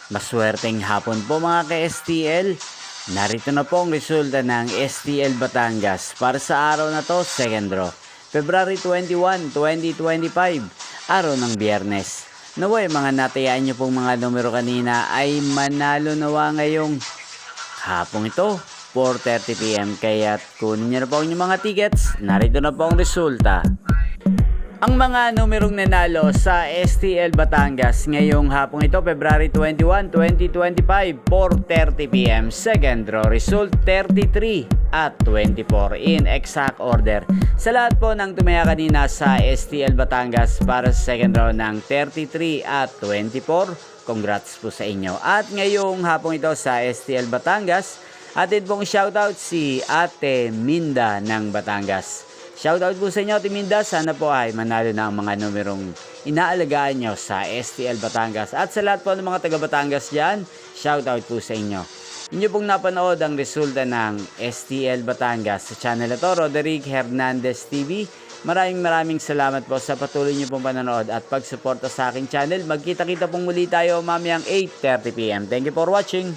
Maswerteng hapon po mga ka-STL. Narito na po ang resulta ng STL Batangas para sa araw na to, second draw. February 21, 2025, araw ng Biyernes. Naway mga natayaan nyo pong mga numero kanina ay manalo nawa ngayong hapong ito, 4:30 PM. Kaya kunin nyo na po ang inyong mga tickets. Narito na po ang resulta. Ang mga numerong nanalo sa STL Batangas ngayong hapong ito, February 21, 2025, 4:30 PM. Second draw result 33 at 24 in exact order. Sa lahat po ng tumaya kanina sa STL Batangas para sa second draw ng 33 at 24, congrats po sa inyo. At ngayong hapong ito sa STL Batangas, atin pong shoutout si Ate Minda ng Batangas. Shoutout po sa inyo, Timinda. Sana po ay manalo na ang mga numerong inaalagaan nyo sa STL Batangas. At sa lahat po ng mga taga Batangas dyan, shoutout po sa inyo. Inyo pong napanood ang resulta ng STL Batangas sa channel na to, Roderick Hernandez TV. Maraming salamat po sa patuloy nyo pong panonood at pagsuporta sa aking channel. Magkita-kita pong muli tayo mamayang 8:30 PM. Thank you for watching.